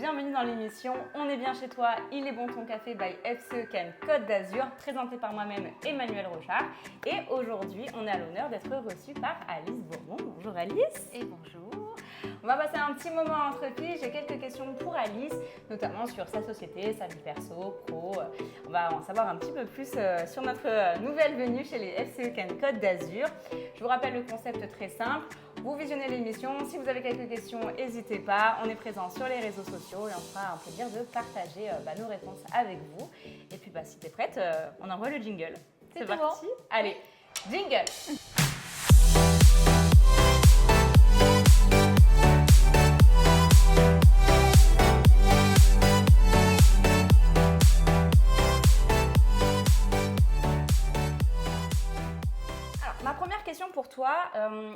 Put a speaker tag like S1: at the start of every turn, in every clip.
S1: bienvenue dans l'émission On est bien chez toi, il est bon ton café by FCE Cannes Côte d'Azur, présenté par moi-même Emmanuel Rochard. Et aujourd'hui, on a l'honneur d'être reçu par Alice Bourbon. Bonjour Alice.
S2: Et bonjour.
S1: On va passer un petit moment entre filles. J'ai quelques questions pour Alice, notamment sur sa société, sa vie perso, pro. On va en savoir un petit peu plus sur notre nouvelle venue chez les FCE Cannes Côte d'Azur. Je vous rappelle le concept très simple. Vous visionnez l'émission. Si vous avez quelques questions, n'hésitez pas. On est présent sur les réseaux sociaux et on fera un plaisir de partager nos réponses avec vous. Et puis, si tu es prête, on envoie le jingle.
S2: C'est
S1: parti.
S2: Bon.
S1: Allez, jingle. Pour toi,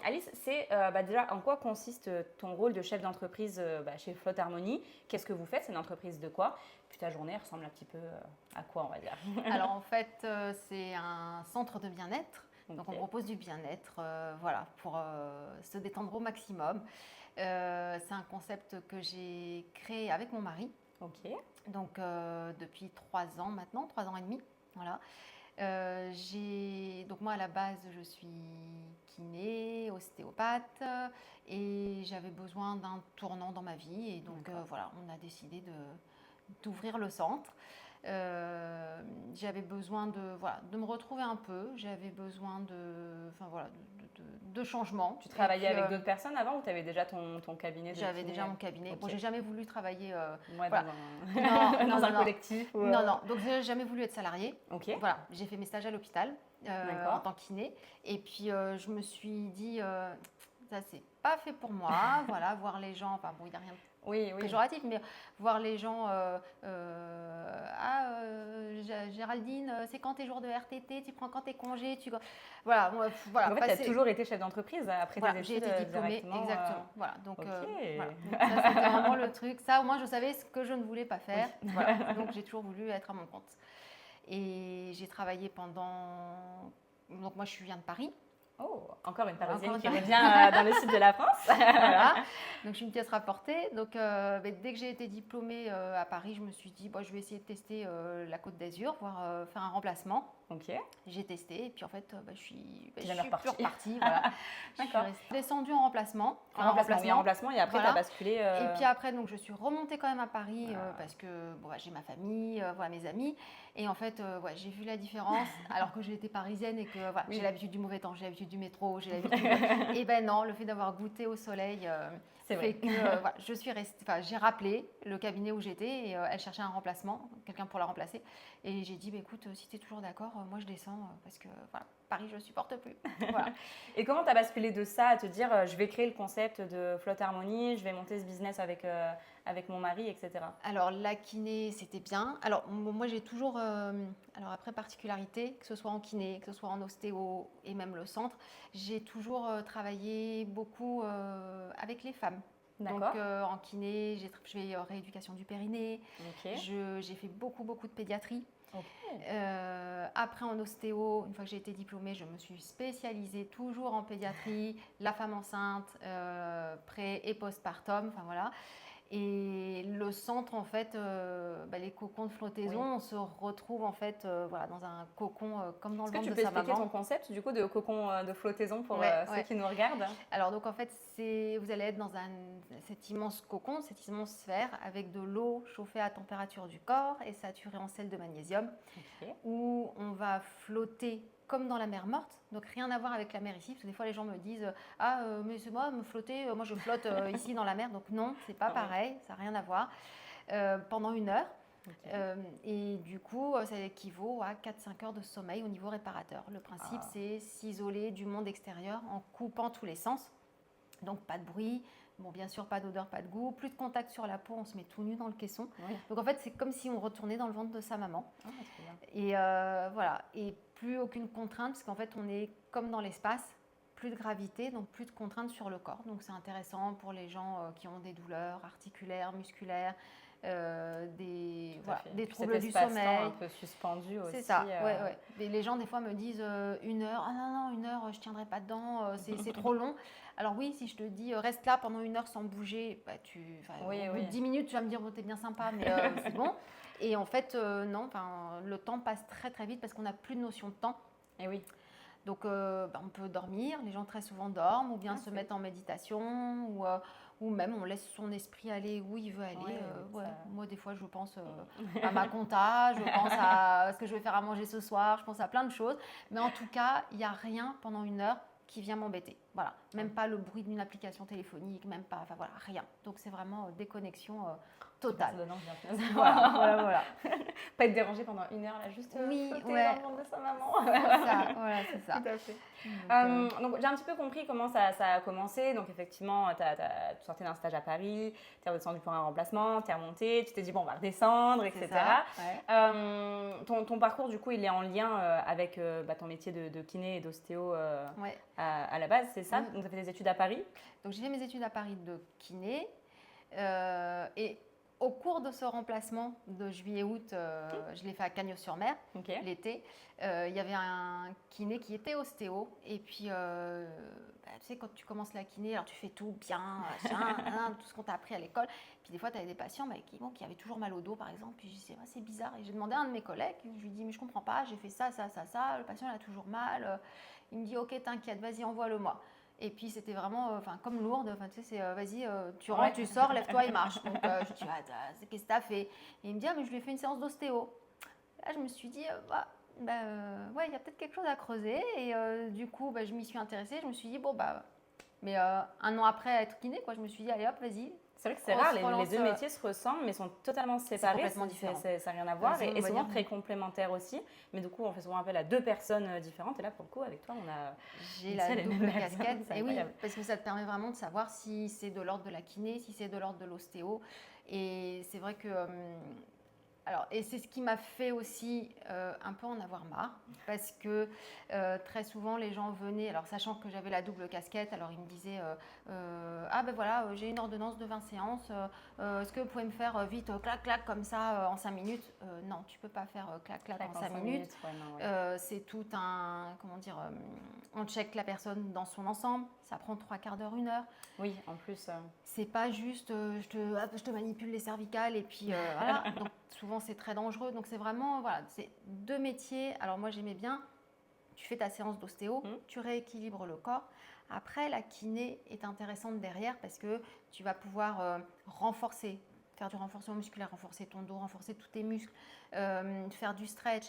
S1: Alice, c'est déjà en quoi consiste ton rôle de chef d'entreprise chez Flotte Harmonie? Qu'est-ce que vous faites? C'est une entreprise de quoi? Puis ta journée ressemble un petit peu à quoi, on va dire?
S2: Alors en fait, c'est un centre de bien-être. Okay. Donc on propose du bien-être pour se détendre au maximum. C'est un concept que j'ai créé avec mon mari.
S1: Ok.
S2: Donc depuis 3 ans maintenant, 3 ans et demi. Voilà. Donc moi à la base je suis kiné, ostéopathe et j'avais besoin d'un tournant dans ma vie et donc on a décidé d'ouvrir le centre. J'avais besoin de me retrouver un peu, j'avais besoin de changement.
S1: Tu travaillais avec d'autres personnes avant ou tu avais déjà ton cabinet?
S2: J'avais déjà mon cabinet. Okay. Bon, j'ai jamais voulu travailler
S1: dans un collectif.
S2: Non. Donc, j'ai jamais voulu être salariée.
S1: Okay.
S2: Voilà, j'ai fait mes stages à l'hôpital en tant que kiné. Et puis, je me suis dit, ça, c'est pas fait pour moi. Voilà, voir les gens, il n'y a rien de péjoratif, mais voir les gens, Géraldine, c'est quand tes jours de RTT, tu prends quand tes congés, voilà.
S1: En fait, tu as toujours été chef d'entreprise après tes études.
S2: J'ai été diplômée, exactement. Voilà, donc,
S1: donc
S2: ça, c'était vraiment le truc. Ça, au moins, je savais ce que je ne voulais pas faire. Oui. Voilà, donc, j'ai toujours voulu être à mon compte. Et j'ai travaillé Donc, moi, je viens de Paris.
S1: Oh, encore une Parisienne qui revient dans le sud de la France.
S2: Voilà. Donc, je suis une pièce rapportée. Donc, dès que j'ai été diplômée à Paris, je me suis dit, je vais essayer de tester la Côte d'Azur, faire un remplacement.
S1: Ok.
S2: J'ai testé et puis en fait, je suis plus
S1: repartie.
S2: Voilà.
S1: D'accord.
S2: Je suis descendue en remplacement.
S1: En remplacement et après, tu as basculé.
S2: Et puis après, donc, je suis remontée quand même à Paris parce que j'ai ma famille, mes amis. Et en fait, j'ai vu la différence alors que j'étais parisienne et que j'ai l'habitude du mauvais temps, j'ai l'habitude du métro, j'ai l'habitude. Et ben non, le fait d'avoir goûté au soleil.
S1: C'est vrai.
S2: Que je suis restée, j'ai rappelé le cabinet où j'étais et elle cherchait un remplacement, quelqu'un pour la remplacer. Et j'ai dit, écoute, si tu es toujours d'accord, moi je descends parce que Paris, je ne supporte plus. Voilà.
S1: Et comment tu as basculé de ça à te dire, je vais créer le concept de Flotte Harmonie, je vais monter ce business avec mon mari, etc.
S2: Alors, la kiné, c'était bien. Alors, moi, j'ai toujours, après particularité, que ce soit en kiné, que ce soit en ostéo et même le centre, j'ai toujours travaillé beaucoup avec les femmes.
S1: D'accord.
S2: Donc, en kiné, j'ai fait rééducation du périnée.
S1: Okay.
S2: J'ai fait beaucoup de pédiatrie.
S1: Okay.
S2: Après, en ostéo, une fois que j'ai été diplômée, je me suis spécialisée toujours en pédiatrie, la femme enceinte, pré- et postpartum, voilà. Et le centre, en fait, les cocons de flottaison, on se retrouve en fait dans un cocon comme dans le ventre de sa maman. Est-ce que tu peux expliquer
S1: ton concept du coup de cocon de flottaison pour ceux qui nous regardent?
S2: Alors donc en fait, vous allez être dans cet immense cocon, cette immense sphère avec de l'eau chauffée à température du corps et saturée en sel de magnésium, où on va flotter comme dans la mer morte, donc rien à voir avec la mer ici, parce que des fois les gens me disent mais c'est moi me flotter, moi je flotte ici dans la mer, donc non, c'est pas pareil, ça n'a rien à voir, pendant 1 heure. Et du coup, ça équivaut à 4-5 heures de sommeil au niveau réparateur. Le principe, c'est s'isoler du monde extérieur en coupant tous les sens, donc pas de bruit. Bon, bien sûr, pas d'odeur, pas de goût, plus de contact sur la peau, on se met tout nu dans le caisson. Oui. Donc en fait, c'est comme si on retournait dans le ventre de sa maman. Et et plus aucune contrainte, parce qu'en fait, on est comme dans l'espace, plus de gravité, donc plus de contraintes sur le corps. Donc c'est intéressant pour les gens qui ont des douleurs articulaires, musculaires, des troubles du
S1: espace-temps
S2: sommeil.
S1: un peu suspendu aussi.
S2: C'est ça, ouais. Et les gens, des fois, me disent 1 heure. Ah non, 1 heure, je ne tiendrai pas dedans, c'est trop long. Alors oui, si je te dis reste là pendant 1 heure sans bouger, bah, au bout de 10 minutes, tu vas me dire, t'es bien sympa, mais c'est bon. Et en fait, non, le temps passe très très vite parce qu'on n'a plus de notion de temps.
S1: Et oui.
S2: Donc, on peut dormir, les gens très souvent dorment, ou bien se mettent en méditation, ou même on laisse son esprit aller où il veut aller. Moi, des fois, je pense à ma compta, je pense à ce que je vais faire à manger ce soir, je pense à plein de choses. Mais en tout cas, il n'y a rien pendant 1 heure qui vient m'embêter. Voilà, même pas le bruit d'une application téléphonique, même pas, rien. Donc, c'est vraiment déconnexion totale.
S1: Ça donne envie, hein,
S2: voilà.
S1: Pas être dérangé pendant 1 heure, là, juste flotter dans le monde de sa maman.
S2: C'est ça.
S1: Tout à fait. Donc, j'ai un petit peu compris comment ça a commencé. Donc, effectivement, tu sortais d'un stage à Paris, tu es redescendu pour un remplacement, tu es remonté, tu t'es dit, bon, on va redescendre, etc. Ton parcours, du coup, il est en lien avec ton métier de kiné et d'ostéo à la base, c'est ça? Donc, tu as fait des études à Paris?
S2: Donc, j'ai fait mes études à Paris de kiné. Et au cours de ce remplacement de juillet-août, je l'ai fait à Cagnes-sur-Mer, l'été. Il y avait un kiné qui était ostéo. Et puis, tu sais, quand tu commences la kiné, alors tu fais tout bien, tout ce qu'on t'a appris à l'école. Puis des fois, tu avais des patients qui avaient toujours mal au dos, par exemple. Puis je disais, c'est bizarre. Et j'ai demandé à un de mes collègues, je lui dis, mais je comprends pas, j'ai fait ça. Le patient, il a toujours mal. Il me dit, ok, t'inquiète, vas-y, envoie-le-moi. Et puis c'était vraiment comme lourde, tu sais, c'est vas-y, tu rentres, tu sors, lève-toi et marche. Donc je dis, qu'est-ce que tu as fait? Et il me dit, mais je lui ai fait une séance d'ostéo. Là, je me suis dit, il y a peut-être quelque chose à creuser. Et du coup, je m'y suis intéressée. Je me suis dit, mais 1 an après être kiné, je me suis dit, allez hop, vas-y.
S1: C'est vrai que c'est rare, les deux métiers se ressemblent, mais sont totalement séparés.
S2: Complètement différent.
S1: Ça n'a rien à voir et souvent très complémentaires aussi. Mais du coup, on fait souvent appel à 2 personnes différentes. Et là, pour le coup, avec toi, on a
S2: j'ai la double casquette. Et oui, parce que ça te permet vraiment de savoir si c'est de l'ordre de la kiné, si c'est de l'ordre de l'ostéo. Et c'est vrai que... et c'est ce qui m'a fait aussi un peu en avoir marre, parce que très souvent les gens venaient, alors sachant que j'avais la double casquette, alors ils me disaient j'ai une ordonnance de 20 séances, est-ce que vous pouvez me faire vite clac comme ça en 5 minutes? Non, tu peux pas faire clac en 5 minutes. C'est tout un, on check la personne dans son ensemble, ça prend 3/4 d'heure, 1 heure.
S1: Oui, en plus.
S2: C'est pas juste je te manipule les cervicales et puis voilà. Donc souvent c'est très dangereux. Donc c'est vraiment, c'est 2 métiers. Alors moi j'aimais bien, tu fais ta séance d'ostéo, tu rééquilibres le corps. Après la kiné est intéressante derrière parce que tu vas pouvoir faire du renforcement musculaire, renforcer ton dos, renforcer tous tes muscles, faire du stretch,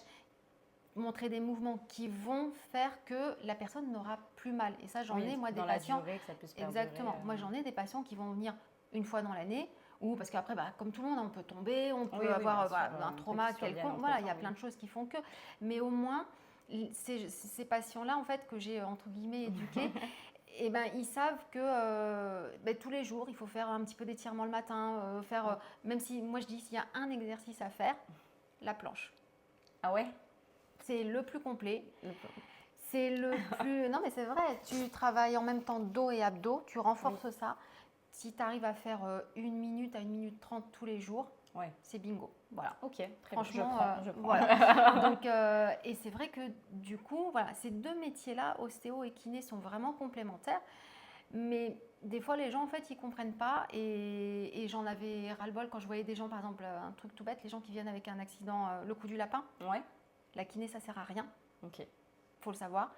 S2: montrer des mouvements qui vont faire que la personne n'aura plus mal. Et ça, j'en ai, moi, des patients.
S1: Durée, que ça puisse
S2: exactement. Moi, j'en ai des patients qui vont venir 1 fois dans l'année, ou parce qu'après, comme tout le monde, on peut tomber, on peut avoir un trauma quelconque. Voilà, il y a plein de choses qui font que. Mais au moins, ces patients-là, en fait, que j'ai entre guillemets éduqués, ils savent que tous les jours, il faut faire un petit peu d'étirement le matin, même si, moi, je dis, s'il y a un exercice à faire, la planche.
S1: Ah ouais?
S2: C'est le plus complet. C'est le plus... Non, mais c'est vrai. Tu travailles en même temps dos et abdos. Tu renforces ça. Si tu arrives à faire 1 minute à 1 minute 30 tous les jours, c'est bingo. Voilà.
S1: Ok, très
S2: franchement,
S1: bien. Je prends.
S2: Voilà. Donc, et c'est vrai que du coup, ces 2 métiers-là, ostéo et kiné, sont vraiment complémentaires. Mais des fois, les gens, en fait, ils ne comprennent pas. Et j'en avais ras-le-bol quand je voyais des gens, par exemple, un truc tout bête, les gens qui viennent avec un accident, le coup du lapin.
S1: Ouais.
S2: La kiné, ça ne sert à rien.
S1: Ok.
S2: Faut le savoir.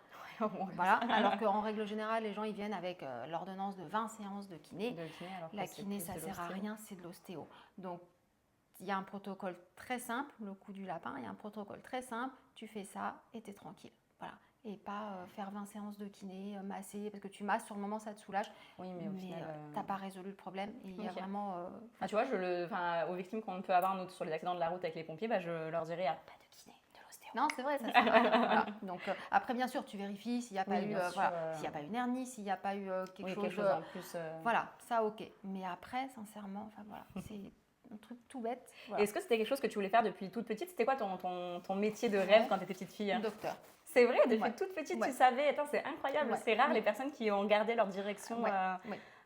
S2: Voilà. Alors qu'en règle générale, les gens ils viennent avec l'ordonnance de 20 séances de kiné. La kiné, ça ne sert à rien, c'est de l'ostéo. Donc, il y a un protocole très simple, le coup du lapin, il y a un protocole très simple, tu fais ça et tu es tranquille. Voilà. Et pas faire 20 séances de kiné, masser, parce que tu masses, sur le moment ça te soulage.
S1: Oui, mais au final,
S2: tu n'as pas résolu le problème. Et il y a vraiment...
S1: tu vois, aux victimes qu'on peut avoir nous, sur les accidents de la route avec les pompiers, je leur dirais pas de kiné.
S2: Non, c'est vrai, ça sert à rien. Voilà. Donc, après, bien sûr, tu vérifies s'il n'y a pas eu s'il n'y a pas eu une hernie, s'il n'y a pas eu quelque chose
S1: en plus.
S2: Voilà, ça, ok. Mais après, sincèrement, c'est un truc tout bête. Voilà.
S1: Est-ce que c'était quelque chose que tu voulais faire depuis toute petite? C'était quoi ton métier de rêve quand tu étais petite fille?
S2: Docteur.
S1: C'est vrai, depuis toute petite, tu savais. Attends, c'est incroyable. C'est rare les personnes qui ont gardé leur direction.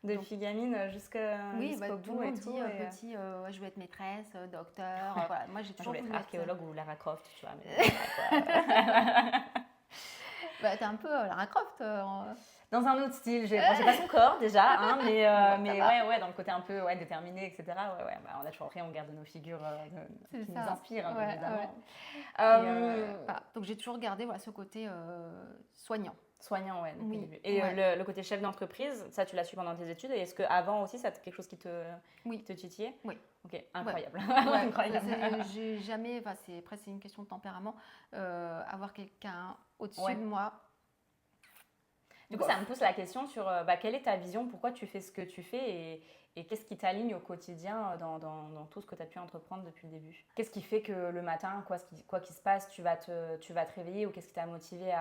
S1: de fille gamine jusqu'au
S2: tout le
S1: bout et
S2: monde
S1: tout.
S2: dit petit, je veux être maîtresse, docteur. Voilà. Moi, j'ai
S1: Je
S2: toujours
S1: voulais
S2: voulu
S1: être
S2: être
S1: archéologue ou Lara Croft, tu vois. Mais
S2: t'es un peu Lara Croft.
S1: Dans un autre style, j'ai pas son corps déjà, hein, mais
S2: va.
S1: ouais, dans le côté un peu déterminé, etc. Ouais, on a toujours rien, on garde nos figures qui nous inspirent, hein, évidemment.
S2: Voilà. Donc j'ai toujours gardé ce côté soignant.
S1: Soignant, ouais, depuis
S2: Oui,
S1: le début. Et le côté chef d'entreprise, ça, tu l'as su pendant tes études. Et est-ce qu'avant aussi, c'est quelque chose qui te titillait?
S2: Oui.
S1: Ok, incroyable.
S2: Ouais,
S1: Incroyable.
S2: j'ai jamais, après c'est une question de tempérament, avoir quelqu'un au-dessus de moi.
S1: Du coup, ça me pousse la question sur quelle est ta vision, pourquoi tu fais ce que tu fais et qu'est-ce qui t'aligne au quotidien dans tout ce que tu as pu entreprendre depuis le début? Qu'est-ce qui fait que le matin, quoi qu'il se passe, tu vas te réveiller ou qu'est-ce qui t'a motivé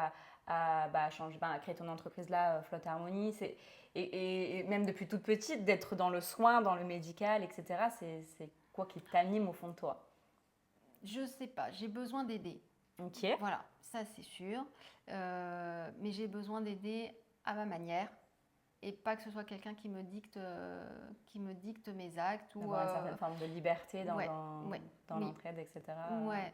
S1: à changer, à créer ton entreprise là, Flotte Harmonie et même depuis toute petite, d'être dans le soin, dans le médical, etc. C'est quoi qui t'anime au fond de toi?
S2: Je sais pas, j'ai besoin d'aider.
S1: Ok.
S2: Voilà, ça c'est sûr. Mais j'ai besoin d'aider à ma manière et pas que ce soit quelqu'un qui me dicte mes actes.
S1: D'avoir une certaine forme de liberté dans l'entraide, etc.
S2: Ouais.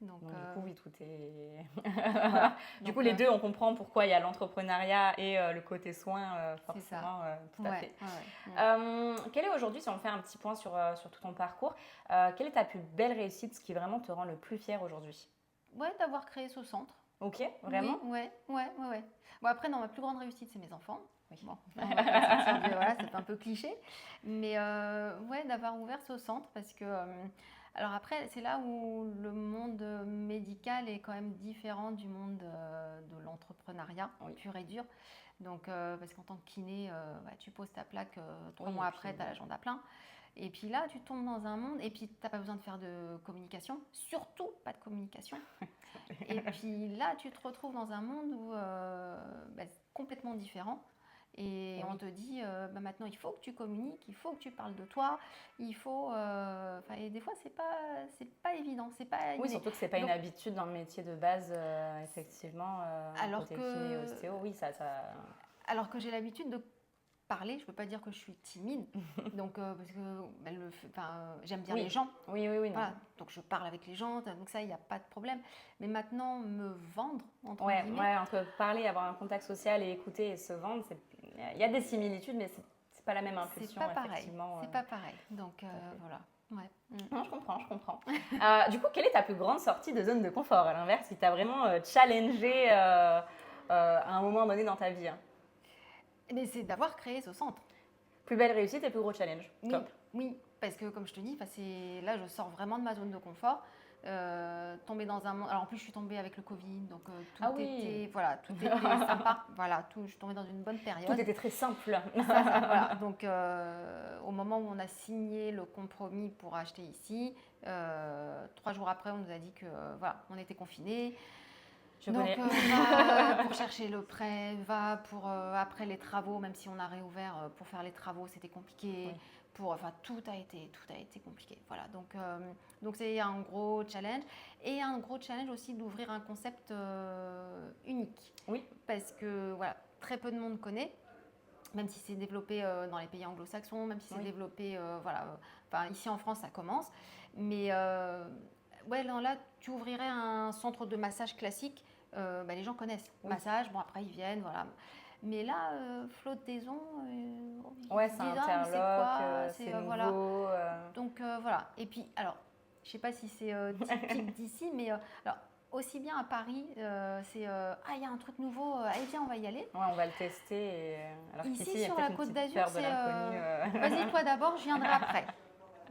S2: Donc,
S1: du coup, oui, tout est...
S2: voilà.
S1: Du coup, les deux, on comprend pourquoi il y a l'entrepreneuriat et le côté soin, forcément, tout à fait. Quel est aujourd'hui, si on fait un petit point sur tout ton parcours, quelle est ta plus belle réussite, ce qui vraiment te rend le plus fier aujourd'hui?
S2: Ouais, d'avoir créé ce centre.
S1: Ok, vraiment?
S2: Oui, ouais. Bon, après, non, ma plus grande réussite, c'est mes enfants. Oui. Bon, voilà, c'est un peu cliché. Mais d'avoir ouvert ce centre parce que... alors après, c'est là où le monde médical est quand même différent du monde de l'entrepreneuriat, pur et dur. Donc, parce qu'en tant que kiné, tu poses ta plaque, 3 mois après, tu as l'agenda plein. Et puis là, tu tombes dans un monde, et puis tu n'as pas besoin de faire de communication, surtout pas de communication. Et puis là, tu te retrouves dans un monde où c'est complètement différent. Et on te dit, maintenant, il faut que tu communiques, il faut que tu parles de toi, il faut... et des fois, c'est pas évident.
S1: Oui, surtout que ce n'est pas une habitude dans le métier de base, effectivement.
S2: Alors
S1: côté kiné, ostéo, oui, ça...
S2: Alors que j'ai l'habitude de parler, je ne peux pas dire que je suis timide, donc parce que j'aime bien les gens.
S1: Oui.
S2: Voilà, donc je parle avec les gens, donc ça, il n'y a pas de problème. Mais maintenant, me vendre, entre guillemets...
S1: entre parler, avoir un contact social et écouter et se vendre, il y a des similitudes, mais c'est pas la même impulsion, effectivement.
S2: C'est pas pareil, donc voilà. Ouais.
S1: Non, je comprends. Du coup, quelle est ta plus grande sortie de zone de confort, à l'inverse, qui t'a vraiment challengé à un moment donné dans ta vie?
S2: Mais c'est d'avoir créé ce centre.
S1: Plus belle réussite et plus gros challenge. Top.
S2: Oui, parce que comme je te dis, là je sors vraiment de ma zone de confort. Tomber dans un monde. Alors en plus je suis tombée avec le Covid, donc tout était sympa. Voilà, je suis tombée dans une bonne période.
S1: Tout était très simple.
S2: Voilà. Donc au moment où on a signé le compromis pour acheter ici, 3 jours après on nous a dit que on était confinés. Donc, va pour chercher le prêt, va pour après les travaux, même si on a réouvert pour faire les travaux, c'était compliqué. Oui. Tout a été compliqué. Voilà, donc c'est un gros challenge et un gros challenge aussi d'ouvrir un concept unique.
S1: Oui.
S2: Parce que très peu de monde connaît. Même si c'est développé dans les pays anglo-saxons, même si c'est développé, ici en France ça commence. Mais là, tu ouvrirais un centre de massage classique. Les gens connaissent massage, après ils viennent, voilà. Mais là, flottaison,
S1: c'est interlock, c'est nouveau.
S2: Voilà. Donc voilà. Et puis, alors, je ne sais pas si c'est typique d'ici, mais alors, aussi bien à Paris, il y a un truc nouveau, allez viens, on va y aller.
S1: Ouais, on va le tester. Alors
S2: ici, sur la Côte d'Azur,
S1: c'est
S2: vas-y toi d'abord, je viendrai après.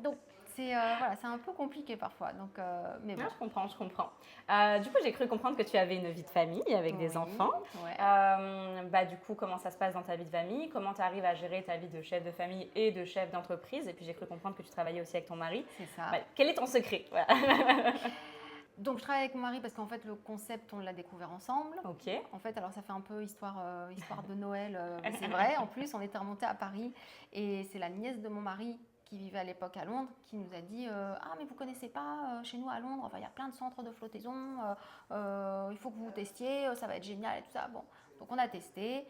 S2: Donc, c'est un peu compliqué parfois. Donc, mais bon.
S1: Je comprends. Du coup, j'ai cru comprendre que tu avais une vie de famille avec des enfants.
S2: Ouais.
S1: Du coup, comment ça se passe dans ta vie de famille? Comment tu arrives à gérer ta vie de chef de famille et de chef d'entreprise? Et puis, j'ai cru comprendre que tu travaillais aussi avec ton mari.
S2: C'est ça.
S1: Quel est ton secret?
S2: Donc, je travaille avec mon mari parce qu'en fait, le concept, on l'a découvert ensemble.
S1: Ok.
S2: En fait, alors ça fait un peu histoire de Noël. C'est vrai. En plus, on était remontés à Paris et c'est la nièce de mon mari qui vivait à l'époque à Londres, qui nous a dit mais vous connaissez pas chez nous à Londres, il y a plein de centres de flottaison, il faut que vous testiez, ça va être génial et tout ça. Bon, donc on a testé.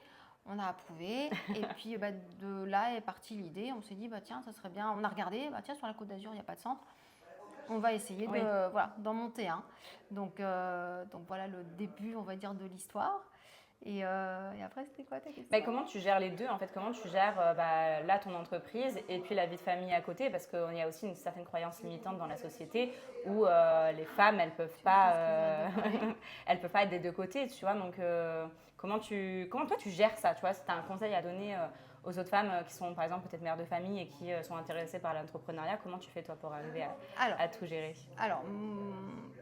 S2: On a approuvé. Et puis, de là est partie l'idée. On s'est dit, tiens, ça serait bien. On a regardé, tiens, sur la Côte d'Azur, il n'y a pas de centre. On va essayer d'en monter un. Donc voilà le début, on va dire, de l'histoire. Et après, c'était quoi ta question?
S1: Comment tu gères les deux en fait? Comment tu gères là ton entreprise et puis la vie de famille à côté? Parce qu'il y a aussi une certaine croyance limitante dans la société où les femmes, elles peuvent pas être des deux côtés, tu vois. Donc comment toi tu gères ça, tu vois? Si tu as un conseil à donner aux autres femmes qui sont par exemple peut-être mères de famille et qui sont intéressées par l'entrepreneuriat, comment tu fais toi pour arriver à tout gérer?
S2: Alors,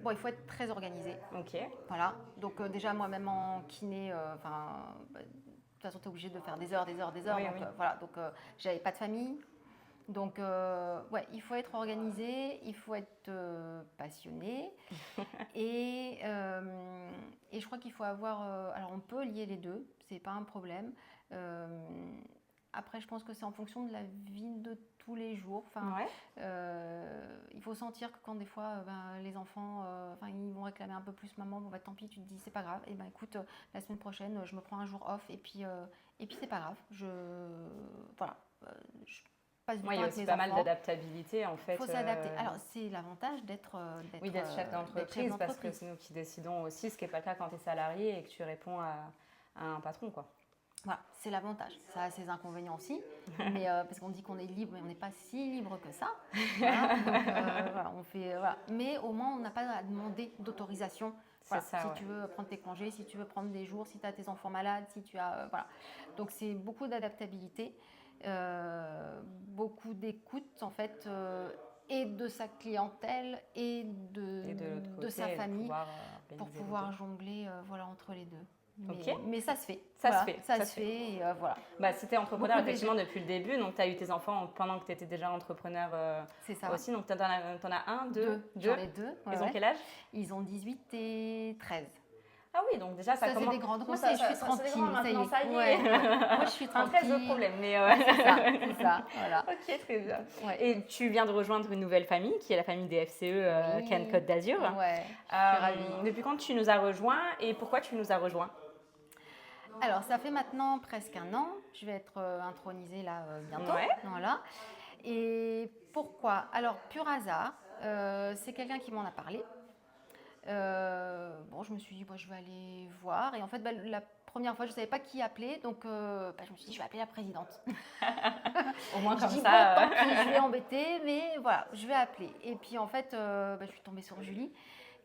S2: il faut être très organisé.
S1: Ok.
S2: Voilà. Donc déjà moi-même en kiné, de toute façon tu es obligé de faire des heures.
S1: Oui,
S2: donc
S1: oui.
S2: voilà. Donc j'avais pas de famille. Donc il faut être organisé, il faut être passionné et je crois qu'il faut avoir. Alors on peut lier les deux, c'est pas un problème. Après, je pense que c'est en fonction de la vie de tous les jours. Il faut sentir que quand des fois, les enfants, ils vont réclamer un peu plus maman, tant pis, tu te dis c'est pas grave. Et écoute, la semaine prochaine, je me prends un jour off et puis c'est pas grave. Je passe du temps
S1: Il y a
S2: avec
S1: aussi
S2: mes
S1: pas
S2: enfants.
S1: mal d'adaptabilité en fait.
S2: Il faut s'adapter. Alors c'est l'avantage d'être
S1: chef d'entreprise parce que c'est nous qui décidons aussi, ce qui n'est pas le cas quand tu es salarié et que tu réponds à un patron, quoi.
S2: Voilà, c'est l'avantage. Ça a ses inconvénients aussi, mais parce qu'on dit qu'on est libre, mais on n'est pas si libre que ça. Voilà, donc, on fait, mais au moins, on n'a pas à demander d'autorisation. Voilà, si tu veux prendre tes congés, si tu veux prendre des jours, si tu as tes enfants malades, si tu as... voilà. Donc, c'est beaucoup d'adaptabilité, beaucoup d'écoute, en fait, et de sa clientèle et de sa famille pour pouvoir jongler entre les deux. Mais ça se fait. Ça se fait. Et voilà.
S1: Si tu es entrepreneur effectivement depuis le début, donc tu as eu tes enfants pendant que tu étais déjà entrepreneur
S2: c'est ça.
S1: Aussi, donc tu en as un, deux.
S2: J'en ai deux.
S1: Ils ont quel âge?
S2: Ils ont 18 et 13.
S1: Ah oui, donc déjà ça commence.
S2: C'est des grandes. Moi, je suis tranquille.
S1: Ça y est.
S2: Moi, je suis tranquille.
S1: Un très problème, mais
S2: c'est ça. Voilà.
S1: Ok, très bien. Et tu viens de rejoindre une nouvelle famille, qui est la famille des FCE Can Côte d'Azur.
S2: Ouais. Je suis ravie.
S1: Depuis quand tu nous as rejoints et pourquoi tu nous as rejoints?
S2: Alors, ça fait maintenant presque un an. Je vais être intronisée là bientôt. Voilà. Et pourquoi? Alors, pur hasard, c'est quelqu'un qui m'en a parlé. Je me suis dit, je vais aller voir. Et en fait, la première fois, je ne savais pas qui appeler. Donc, je me suis dit, je vais appeler la présidente.
S1: Au moins comme ça.
S2: Tant pis, je vais embêter, mais voilà, je vais appeler. Et puis, en fait, je suis tombée sur Julie,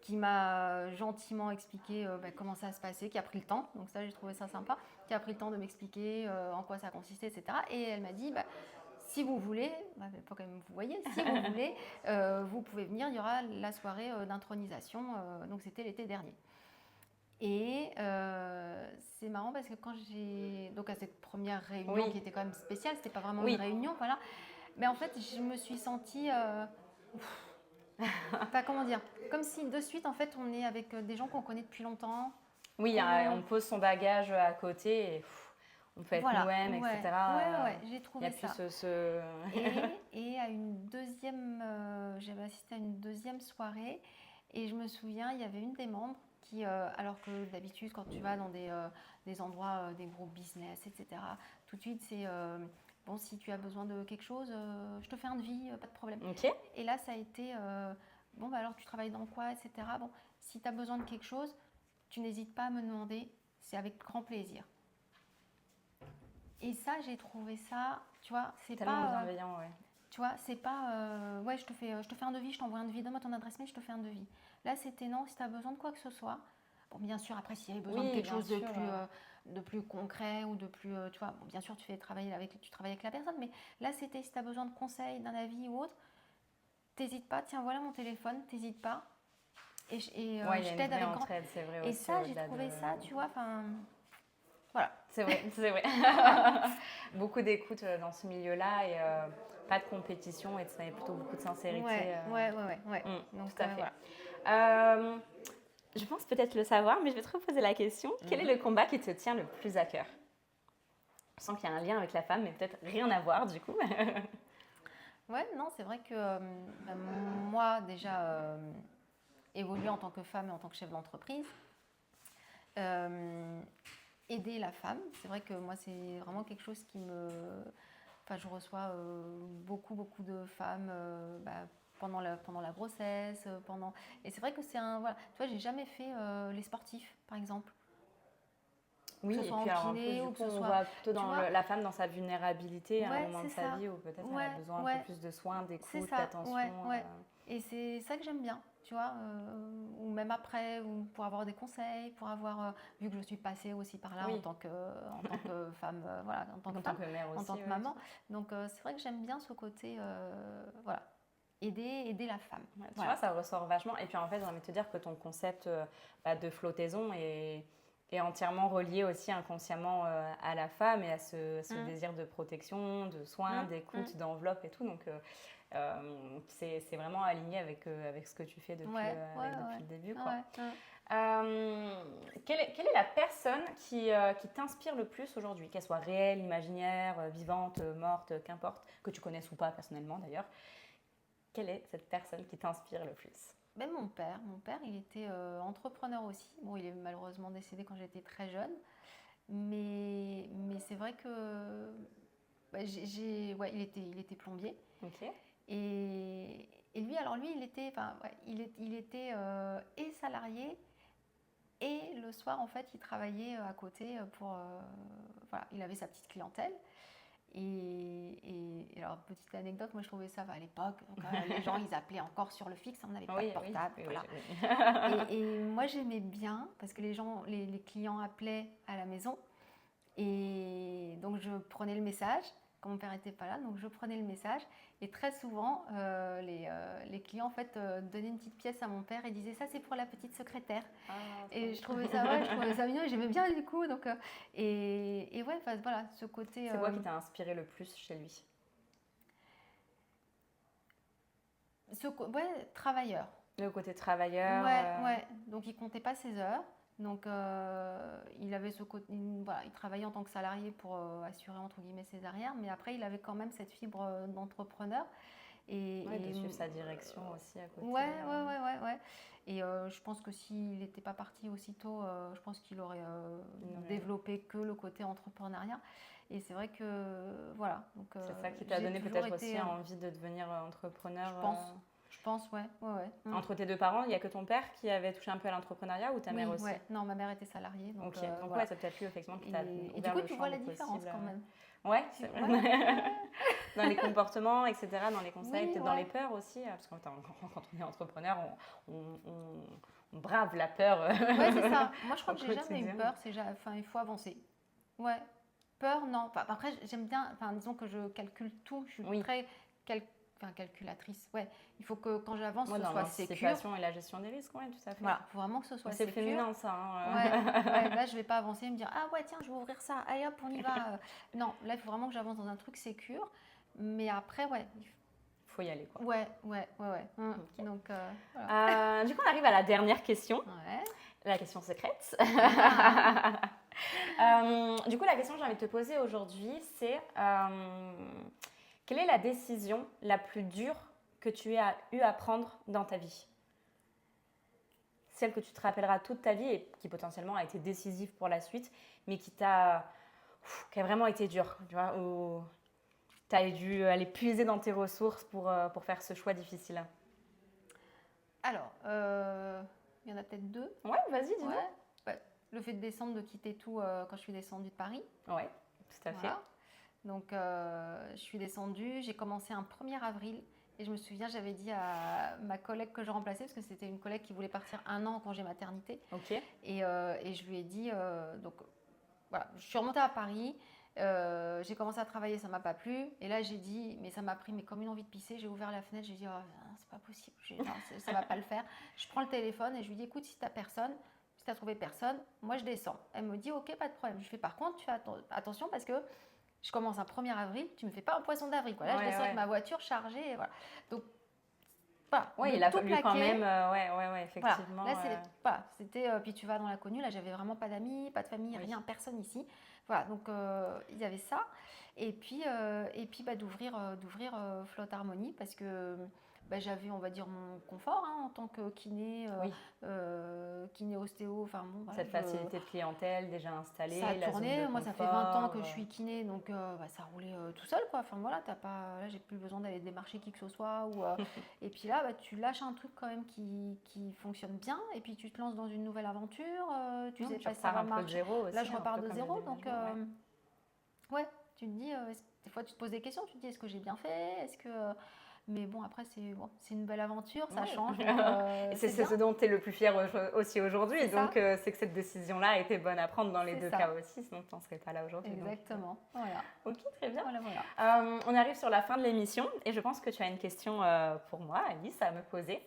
S2: qui m'a gentiment expliqué comment ça se passait, qui a pris le temps, donc ça j'ai trouvé ça sympa, qui a pris le temps de m'expliquer en quoi ça consistait, etc. Et elle m'a dit, si vous voulez, il faut quand même vous voyez, si vous voulez, vous pouvez venir, il y aura la soirée d'intronisation, donc c'était l'été dernier. Et c'est marrant parce que quand donc à cette première réunion qui était quand même spéciale, c'était pas vraiment une réunion, voilà, mais en fait je me suis sentie... comment dire, comme si de suite en fait on est avec des gens qu'on connaît depuis longtemps.
S1: Oui, on pose son bagage à côté et on peut être nous-mêmes, etc.
S2: J'ai trouvé ça. Et à une deuxième, j'avais assisté à une deuxième soirée et je me souviens, il y avait une des membres qui, alors que d'habitude quand tu vas dans des endroits, des gros business, etc., tout de suite c'est... si tu as besoin de quelque chose, je te fais un devis, pas de problème.
S1: Okay.
S2: Et là, ça a été, alors tu travailles dans quoi, etc. Si tu as besoin de quelque chose, tu n'hésites pas à me demander, c'est avec grand plaisir. Et ça, j'ai trouvé ça, tu vois, c'est
S1: tellement bienveillant,
S2: Tu vois, c'est pas, je te fais un devis, je t'envoie un devis, donne-moi ton adresse mail, je te fais un devis. Là, c'était non, si tu as besoin de quoi que ce soit. Bon, bien sûr, après, s'il y avait besoin de quelque chose de plus concret ou de plus, tu vois, bien sûr, tu travailles avec la personne, mais là, c'était si tu as besoin de conseils, d'un avis ou autre, t'hésites pas, tiens, voilà mon téléphone, t'hésites pas. Et je t'aide avec grand...
S1: c'est vrai.
S2: Et ça, j'ai trouvé ça, tu vois, voilà.
S1: C'est vrai. Beaucoup d'écoute dans ce milieu-là et pas de compétition et plutôt beaucoup de sincérité.
S2: Ouais.
S1: Donc, tout à fait. Voilà. Je pense peut-être le savoir, mais je vais te reposer la question. Quel est le combat qui te tient le plus à cœur? Je sens qu'il y a un lien avec la femme, mais peut-être rien à voir du coup.
S2: Ouais, non, c'est vrai que moi, déjà, évoluer en tant que femme et en tant que chef d'entreprise, aider la femme. C'est vrai que moi, c'est vraiment quelque chose qui me... Enfin, je reçois beaucoup de femmes pendant la grossesse, pendant... Et c'est vrai que c'est un... Voilà. Tu vois, j'ai jamais fait les sportifs, par exemple.
S1: Oui,
S2: Que ce
S1: et
S2: soit
S1: puis
S2: en
S1: alors, en plus,
S2: kiné
S1: du
S2: ou
S1: coup,
S2: que ce
S1: on
S2: soit...
S1: voit plutôt
S2: Tu
S1: dans
S2: vois,
S1: la femme dans sa vulnérabilité à un
S2: ouais,
S1: moment de
S2: c'est
S1: sa
S2: ça.
S1: vie où peut-être elle
S2: Ouais,
S1: a besoin un peu
S2: ouais.
S1: plus de soins,
S2: C'est
S1: d'écoute,
S2: ça,
S1: d'attention.
S2: ouais. Et c'est ça que j'aime bien, tu vois, ou même après, ou pour avoir des conseils, pour avoir, vu que je suis passée aussi par là
S1: Oui,
S2: en tant que femme, voilà, en tant que
S1: en tant
S2: femme,
S1: que mère
S2: en
S1: aussi,
S2: tant que
S1: ouais,
S2: maman. Donc c'est vrai que j'aime bien ce côté, voilà, aider la femme.
S1: ouais, tu
S2: Voilà.
S1: vois, ça ressort vachement. Et puis en fait, j'ai envie de te dire que ton concept de flottaison est entièrement relié aussi inconsciemment à la femme et à ce désir de protection, de soins, d'écoute, d'enveloppe et tout. Donc c'est vraiment aligné avec ce que tu fais depuis le début, quoi. Quelle est la personne qui t'inspire le plus aujourd'hui, qu'elle soit réelle, imaginaire, vivante, morte, qu'importe, que tu connaisses ou pas personnellement d'ailleurs. Quelle est cette personne qui t'inspire le plus?
S2: Ben, mon père, il était entrepreneur aussi. Bon, il est malheureusement décédé quand j'étais très jeune, mais c'est vrai que ouais, il était plombier.
S1: Ok.
S2: Et lui, alors lui, il était, enfin, ouais, il était et salarié et le soir, en fait, il travaillait à côté pour, voilà, il avait sa petite clientèle. Et alors, petite anecdote, moi je trouvais ça, à l'époque, les gens ils appelaient encore sur le fixe, on n'avait pas de portable.
S1: Oui,
S2: voilà. Et moi j'aimais bien parce que les clients appelaient à la maison et donc je prenais le message. Quand mon père n'était pas là, donc je prenais le message et très souvent les clients en fait donnaient une petite pièce à mon père et disaient ça c'est pour la petite secrétaire. Et je trouvais ça mignon et j'aimais bien du coup donc et ouais voilà ce côté.
S1: C'est quoi qui t'a inspiré le plus chez lui?
S2: Ouais, travailleur.
S1: Le côté travailleur.
S2: Ouais. Donc il comptait pas ses heures. Donc il avait ce côté, voilà, il travaillait en tant que salarié pour assurer entre guillemets ses arrières, mais après il avait quand même cette fibre d'entrepreneur et
S1: de suivre sa direction aussi à côté.
S2: Ouais. Et je pense que s'il n'était pas parti aussitôt, je pense qu'il aurait développé que le côté entrepreneuriat. Et c'est vrai que voilà. Donc
S1: c'est ça qui t'a donné peut-être aussi envie de devenir entrepreneur.
S2: Je pense, ouais.
S1: Entre tes deux parents, il n'y a que ton père qui avait touché un peu à l'entrepreneuriat ou ta mère aussi?
S2: Ouais. Non, ma mère était salariée. Donc,
S1: donc
S2: voilà.
S1: ouais, c'est peut-être lui effectivement qui t'a ouvert
S2: et du coup,
S1: le
S2: tu
S1: champ
S2: vois la
S1: des
S2: différence
S1: possibles.
S2: quand même.
S1: Ouais, c'est vrai. Dans les comportements, etc., dans les conseils, peut-être dans les peurs aussi, parce que quand on est entrepreneur, on brave la peur.
S2: Ouais, c'est ça. Moi, je crois que j'ai jamais eu peur. Il faut avancer. Ouais. Peur, non. Enfin, après, j'aime bien. Enfin, disons que je calcule tout. Je suis très calculatrice. Ouais. Il faut que quand j'avance, ce soit sécure.
S1: L'anticipation et la gestion des risques, ouais, tout à fait.
S2: Voilà. Il faut vraiment que ce soit sécure.
S1: C'est féminin, ça. Hein.
S2: Ouais. Là, je vais pas avancer et me dire ah ouais tiens, je vais ouvrir ça. Allez hop, on y va. Non, là, il faut vraiment que j'avance dans un truc sécure. Mais après, ouais.
S1: Faut y aller, quoi.
S2: Ouais.
S1: Okay.
S2: Donc, voilà.
S1: Du coup, on arrive à la dernière question.
S2: Ouais.
S1: La question secrète. Du coup, la question que j'ai envie de te poser aujourd'hui, c'est quelle est la décision la plus dure que tu as eu à prendre dans ta vie? Celle que tu te rappelleras toute ta vie et qui potentiellement a été décisive pour la suite, mais qui a vraiment été dure, tu vois, où tu as dû aller puiser dans tes ressources pour faire ce choix difficile.
S2: Alors, il y en a peut-être deux.
S1: Ouais, vas-y, dis-nous.
S2: Ouais. Le fait de descendre, de quitter tout quand je suis descendue de Paris.
S1: Ouais, tout à fait.
S2: Donc, je suis descendue, j'ai commencé un 1er avril. Et je me souviens, j'avais dit à ma collègue que je remplaçais, parce que c'était une collègue qui voulait partir 1 an en congé maternité.
S1: Ok.
S2: Et je lui ai dit, donc voilà, je suis remontée à Paris, j'ai commencé à travailler, ça m'a pas plu. Et là, j'ai dit, mais ça m'a pris comme une envie de pisser. J'ai ouvert la fenêtre, j'ai dit, oh, c'est pas possible, non, ça va pas le faire. Je prends le téléphone et je lui dis, écoute, si t'as personne, si t'as trouvé personne, moi je descends. Elle me dit, ok, pas de problème. Je fais, par contre, tu fais attention parce que je commence un 1er avril, tu me fais pas un poisson d'avril, quoi. Là, je descends avec ma voiture chargée, et voilà. Donc, voilà.
S1: Oui, il a fallu quand même, effectivement.
S2: Voilà, c'était, puis tu vas dans l'inconnu, là, j'avais vraiment pas d'amis, pas de famille, rien, personne ici. Voilà, donc il y avait ça. Et puis d'ouvrir Flotte Harmonie, parce que j'avais, on va dire, mon confort en tant que kiné kiné ostéo, enfin bon, voilà,
S1: Cette facilité de clientèle déjà installée,
S2: ça a
S1: la
S2: tourné.
S1: zone de
S2: Moi, ça fait 20 ans que je
S1: confort,
S2: suis kiné, donc ça roulait tout seul, quoi. Enfin voilà, là, j'ai plus besoin d'aller démarcher qui que ce soit. Et puis là, tu lâches un truc quand même qui fonctionne bien, et puis tu te lances dans une nouvelle aventure. Tu sais pas si ça va marcher. Là, je repars de zéro, donc ouais, tu te dis, des fois tu te poses des questions, tu te dis est-ce que j'ai bien fait, mais bon, après c'est une belle aventure, ça change.
S1: Et c'est ce dont tu es le plus fier aussi aujourd'hui, donc c'est que cette décision-là a été bonne à prendre dans les deux cas aussi, sinon tu n'en serais pas là aujourd'hui.
S2: Exactement, voilà.
S1: Ok, très bien.
S2: Voilà.
S1: On arrive sur la fin de l'émission et je pense que tu as une question pour moi, Alice, à me poser.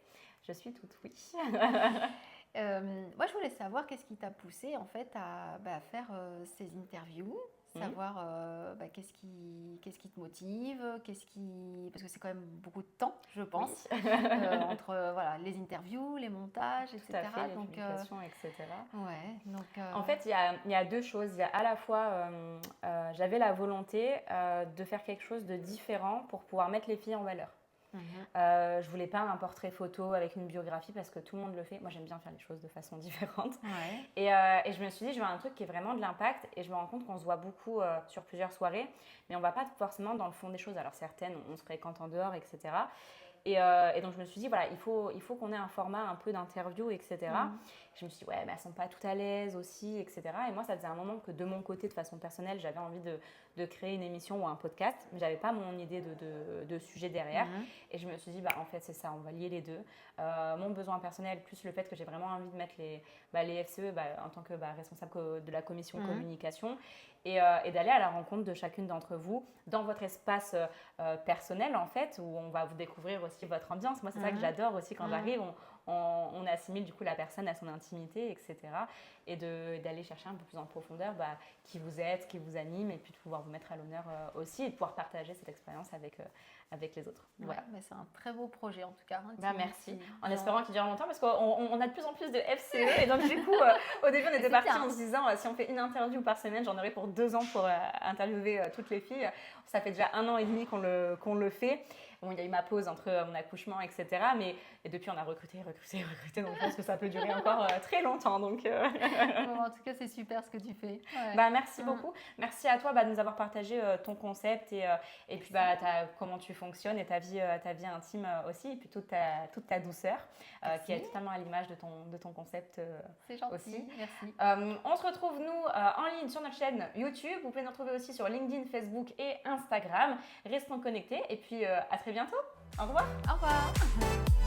S1: Je suis toute oui.
S2: Moi, je voulais savoir qu'est-ce qui t'a poussé en fait à faire ces interviews, savoir qu'est-ce qui te motive, parce que c'est quand même beaucoup de temps, je pense, entre les interviews, les montages, etc.
S1: Tout à fait, les publications, etc.
S2: Ouais, donc,
S1: En fait, il y a deux choses. Il y a à la fois, j'avais la volonté de faire quelque chose de différent pour pouvoir mettre les filles en valeur. Je voulais pas un portrait photo avec une biographie parce que tout le monde le fait. Moi, j'aime bien faire les choses de façon différente. Et je me suis dit, je veux un truc qui ait vraiment de l'impact. Et je me rends compte qu'on se voit beaucoup sur plusieurs soirées, mais on va pas forcément dans le fond des choses. Alors certaines, on se fréquente en dehors, etc. Et donc je me suis dit, voilà, il faut qu'on ait un format un peu d'interview, etc. Je me suis dit, ouais, mais elles sont pas toutes à l'aise aussi, etc. Et moi, ça faisait un moment que de mon côté, de façon personnelle, j'avais envie de créer une émission ou un podcast, mais j'avais pas mon idée de sujet derrière. Et je me suis dit, en fait, c'est ça, on va lier les deux. Mon besoin personnel, plus le fait que j'ai vraiment envie de mettre les FCE en tant que responsable de la commission communication et d'aller à la rencontre de chacune d'entre vous dans votre espace personnel, en fait, où on va vous découvrir aussi votre ambiance. Moi, c'est ça que j'adore aussi quand j'arrive. On assimile du coup la personne à son intimité, etc. Et d'aller chercher un peu plus en profondeur qui vous êtes, qui vous anime, et puis de pouvoir vous mettre à l'honneur aussi et de pouvoir partager cette expérience avec les autres. Voilà.
S2: Mais c'est un très beau projet en tout cas.
S1: Merci. En espérant qu'il dure longtemps parce qu'on a de plus en plus de FCE. Et donc du coup, au début, on était parti en se disant si on fait une interview par semaine, j'en aurai pour 2 ans pour interviewer toutes les filles. Ça fait déjà 1 an et demi qu'on le fait. Bon, il y a eu ma pause entre mon accouchement, etc. Et depuis, on a recruté. Donc, je pense que ça peut durer encore très longtemps. Donc,
S2: en tout cas, c'est super ce que tu fais.
S1: Merci beaucoup. Merci à toi de nous avoir partagé ton concept et puis comment tu fonctionnes et ta vie intime aussi. Et puis toute ta douceur qui est totalement à l'image de ton concept
S2: c'est gentil,
S1: aussi.
S2: Merci.
S1: On se retrouve, nous, en ligne sur notre chaîne YouTube. Vous pouvez nous retrouver aussi sur LinkedIn, Facebook et Instagram. Restons connectés et puis à très bientôt. Au revoir.
S2: Au revoir.